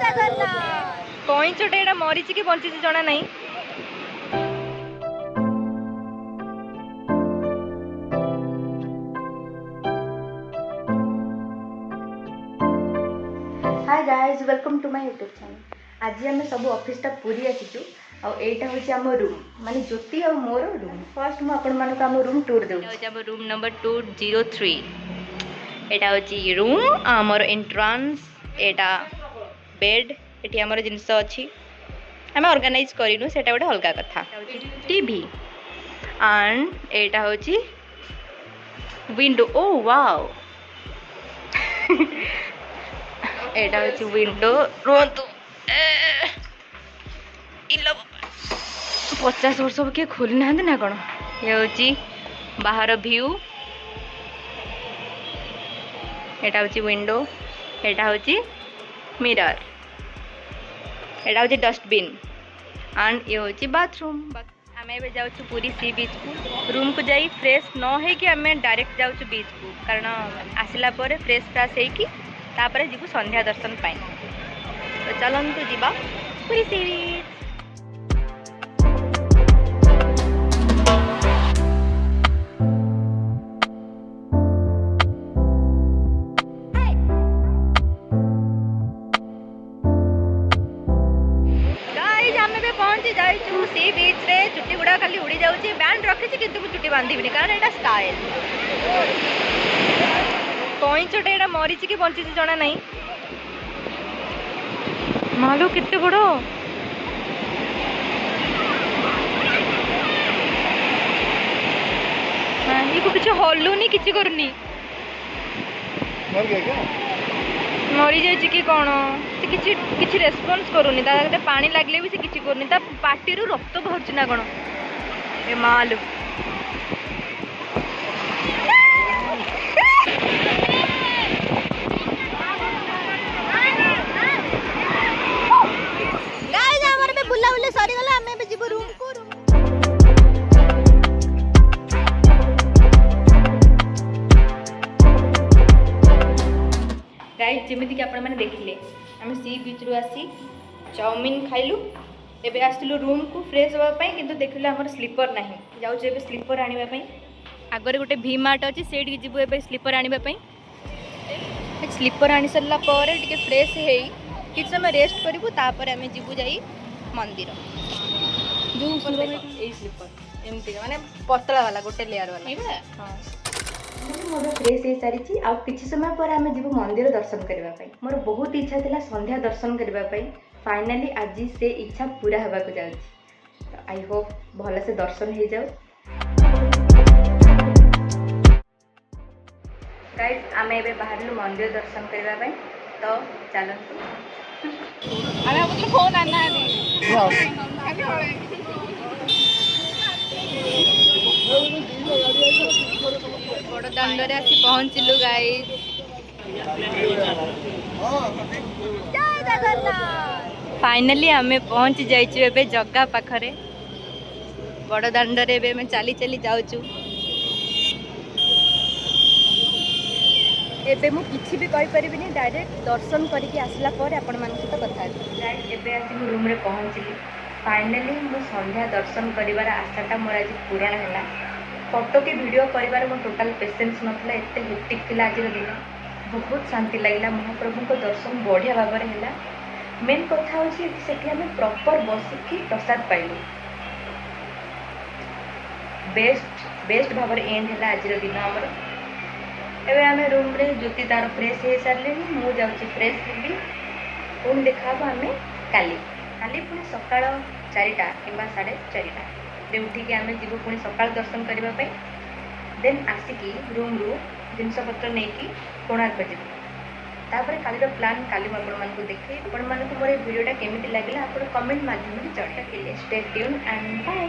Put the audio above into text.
कईचटे एटा मरी कि बंची जना नहीं। Hi guys, welcome to my YouTube channel. आज आम सब ऑफिस टा पूरी आसीचु आईटा हूँ आम रूम माने ज्योति और मोर रूम। फर्स्ट मु आपण मानक आम रूम टूर दे रूम नंबर 203 एटा होची रूम आमर एंट्रांस एटा बेड एटी आमर जिनस अछि आम ऑर्गेनाइज करिनु सेटा गोटे अलगा कथा। टीवी एंड एटा होची विंडो। ओ वाओ एटा होची विंडो। रोंतु 50 वर्ष किए खोली ना ना कौन। ये होची बाहर व्यू। एटा होची विंडो। एटा होची मिरर। एटा होची डस्टबिन एंड ये होची बाथरूम। आमे एबे जाउछु पूरी सी बीच को। रूम को जाई फ्रेश न हे कि आमे डायरेक्ट जाउछु बीच को, कारण आसिला परे फ्रेश फ्राश हे कि तापरे जीवु संध्या दर्शन पाई। तो चलंतु जीवा पूरी सी बीच। सी बीच रे चुट्टी गुड़ा खाली उड़ी जाउची। बैंड रखी किंतु मु चुट्टी बांधिबिनी कारण एटा स्टाइल। कईचटे एटा मरी कि बंची जना नहीं। मालू केते बड़। ये को किछ हल्लुनी किछ करूनी। मरी जाइए कि कौन से किसी रेस्पॉन्स करूनी। पानी लगले भी से किसी करूनी। पार्टी रु रक्त बाहर ना कौन। ए मालू बुला बुला सरी गला हमें भी जीवो रूम को। गाइस जमीती कि आपण माने देखिले आम सी बीच रु आसी चाउमिन खाइलु। एबे आसलु रूम को फ्रेश होबा पई किंतु देखिले हमर स्लीपर नाही। जाउ जे एबे स्लीपर आनिबा पई आगरे गोटे भी मार्ट अछि सेठी जीवु एबे स्लीपर आनिबा पई। स्लीपर आनी सरला परे टिके फ्रेश हेई किछ समय रेस्ट करिवु तापर आमे जीवु जाई मंदिर। जो सुरो में ए स्लीपर एमती माने पतला वाला गोटे लेयर वाला। हां मोर फ्रेश हो सारी आ किसी समय पर आम जीव मंदिर दर्शन करने। मोर बहुत इच्छा था संध्या दर्शन करने। फाइनाली आज से इच्छा पूरा होगा जाऊँ। आई होप भल से दर्शन हो जाऊ। गाइस आम ए बाहर मंदिर दर्शन करने। तो चलतु फोन आना बड़ दांडे आसी पहुँचलु गाइस। फाइनली आमे पहुँच जाइछु एबे जग्गा पाखरे। बड़ दांडे एबे मैं चली चली जाउछु। एबे मु किछि भी कहि परिबिनी। डायरेक्ट दर्शन करके आसला पर आपण मान सहित कथा हेबी। गाइस एबे आसी मु रूम रे पहुँचली। फाइनली मु संध्या दर्शन करिवार आशाटा मोर आज पूरण हैला। फोटो की वीडियो करिवार मो टोटल पेशेंस नथला। एते हेक्टिक थिला आज दिन। बहुत शांति लगिला। महाप्रभु को दर्शन बढ़िया भाव में है। मेन कथा होची सेठी हमें प्रॉपर बसिकी प्रसाद पाइलु। बेस्ट भाव में एंड है आज दिन। आमर एवं आम रूम रे ज्योति तार फ्रेश हो सारे। मु जाऊँगी फ्रेश हेबी। पुणी देखा आम काली पुणी सका 4टा कि 4:30 उठिकी आम जीव पुणी सका दर्शन करने। देन आसिकी रूम रू जिनस पत्र नहीं कि कोणार्क जीव। तापर कालीर प्लान काली आपको देखे। आपण मोर भिडियोटा केमिति लागला आप कमेंट माध्यम जटा। Stay tune and bye.